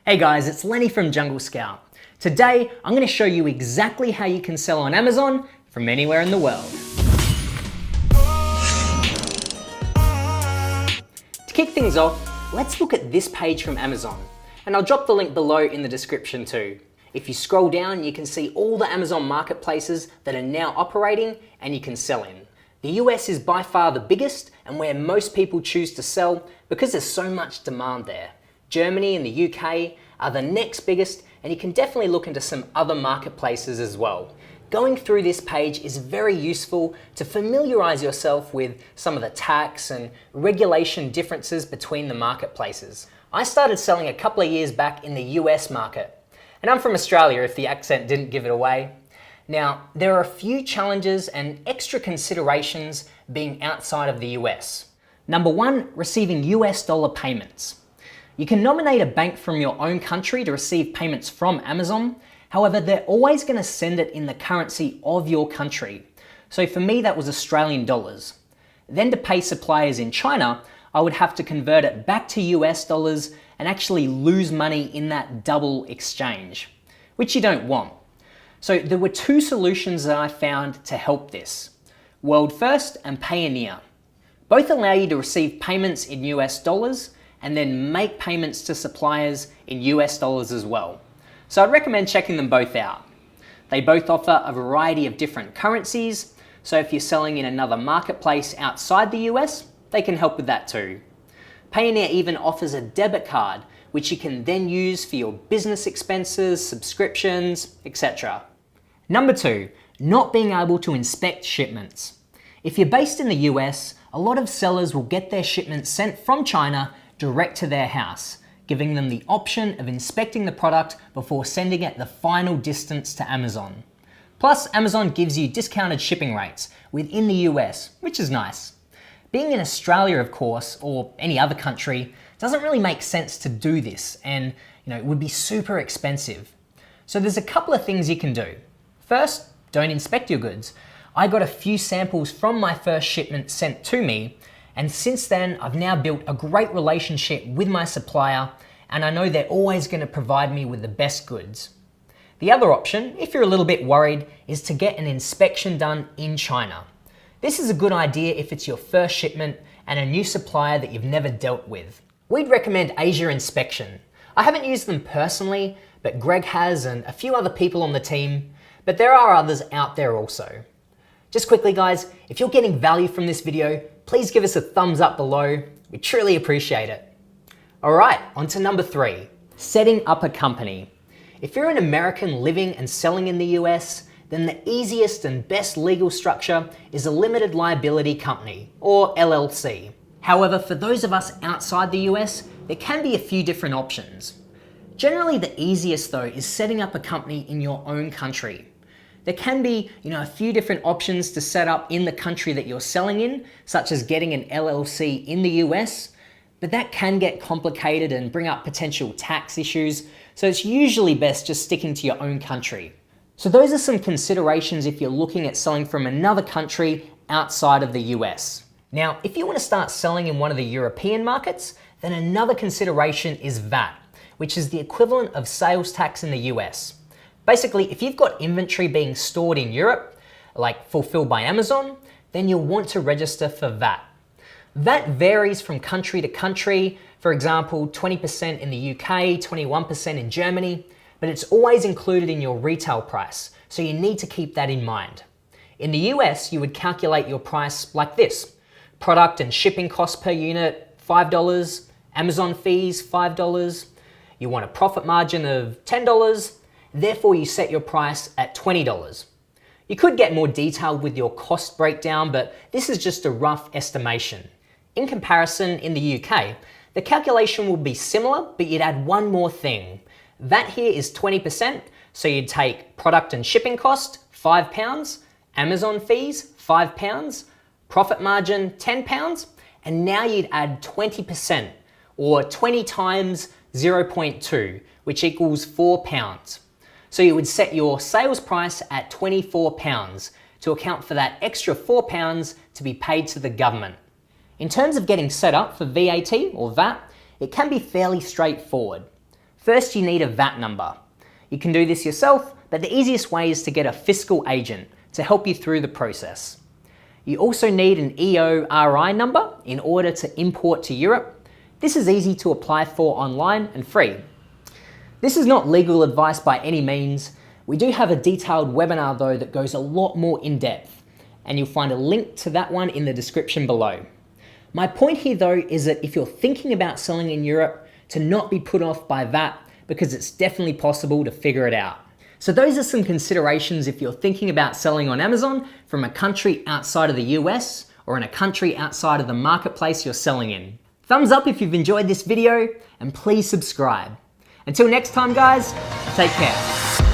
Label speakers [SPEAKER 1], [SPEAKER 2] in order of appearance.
[SPEAKER 1] Hey guys, it's Lenny from Jungle Scout. Today, I'm going to show you exactly how you can sell on Amazon from anywhere in the world. To kick things off, let's look at this page from Amazon, and I'll drop the link below in the description too. If you scroll down, you can see all the Amazon marketplaces that are now operating and you can sell in. The US is by far the biggest and where most people choose to sell because there's so much demand there. Germany and the UK are the next biggest, and you can definitely look into some other marketplaces as well. Going through this page is very useful to familiarize yourself with some of the tax and regulation differences between the marketplaces. I started selling a couple of years back in the US market, and I'm from Australia if the accent didn't give it away. Now, there are a few challenges and extra considerations being outside of the US. Number one, receiving US dollar payments. You can nominate a bank from your own country to receive payments from Amazon. However, they're always going to send it in the currency of your country. So for me, that was Australian dollars. Then to pay suppliers in China, I would have to convert it back to US dollars and actually lose money in that double exchange, which you don't want. So there were two solutions that I found to help this: World First and Payoneer. Both allow you to receive payments in US dollars and then make payments to suppliers in US dollars as well. So I'd recommend checking them both out. They both offer a variety of different currencies, so if you're selling in another marketplace outside the US, they can help with that too. Payoneer even offers a debit card, which you can then use for your business expenses, subscriptions, etc. Number two, not being able to inspect shipments. If you're based in the US, a lot of sellers will get their shipments sent from China direct to their house, giving them the option of inspecting the product before sending it the final distance to Amazon. Plus, Amazon gives you discounted shipping rates within the US, which is nice. Being in Australia, of course, or any other country, doesn't really make sense to do this, and it would be super expensive. So there's a couple of things you can do. First, don't inspect your goods. I got a few samples from my first shipment sent to me, and since then, I've now built a great relationship with my supplier, and I know they're always going to provide me with the best goods. The other option, if you're a little bit worried, is to get an inspection done in China. This is a good idea if it's your first shipment and a new supplier that you've never dealt with. We'd recommend Asia Inspection. I haven't used them personally, but Greg has and a few other people on the team, but there are others out there also. Just quickly guys, if you're getting value from this video, please give us a thumbs up below. We truly appreciate it. All right, on to number three, setting up a company. If you're an American living and selling in the US, then the easiest and best legal structure is a limited liability company, or LLC. However, for those of us outside the US, there can be a few different options. Generally, the easiest though is setting up a company in your own country. There can be, a few different options to set up in the country that you're selling in, such as getting an LLC in the US, but that can get complicated and bring up potential tax issues, so it's usually best just sticking to your own country. So those are some considerations if you're looking at selling from another country outside of the US. Now, if you want to start selling in one of the European markets, then another consideration is VAT, which is the equivalent of sales tax in the US. Basically, if you've got inventory being stored in Europe, like fulfilled by Amazon, then you'll want to register for VAT. VAT varies from country to country. For example, 20% in the UK, 21% in Germany, but it's always included in your retail price, so you need to keep that in mind. In the US, you would calculate your price like this: product and shipping costs per unit, $5, Amazon fees, $5. You want a profit margin of $10, therefore you set your price at $20. You could get more detailed with your cost breakdown, but this is just a rough estimation. In comparison, in the UK, the calculation will be similar, but you'd add one more thing. VAT here is 20%, so you'd take product and shipping cost, £5, Amazon fees, £5, profit margin, £10, and now you'd add 20%, or 20 times 0.2, which equals £4. So you would set your sales price at £24 to account for that extra £4 to be paid to the government. In terms of getting set up for VAT or VAT, it can be fairly straightforward. First, you need a VAT number. You can do this yourself, but the easiest way is to get a fiscal agent to help you through the process. You also need an EORI number in order to import to Europe. This is easy to apply for online and free. This is not legal advice by any means. We do have a detailed webinar though that goes a lot more in depth, and you'll find a link to that one in the description below. My point here though is that if you're thinking about selling in Europe, to not be put off by that, because it's definitely possible to figure it out. So those are some considerations if you're thinking about selling on Amazon from a country outside of the US or in a country outside of the marketplace you're selling in. Thumbs up if you've enjoyed this video, and please subscribe. Until next time guys, take care.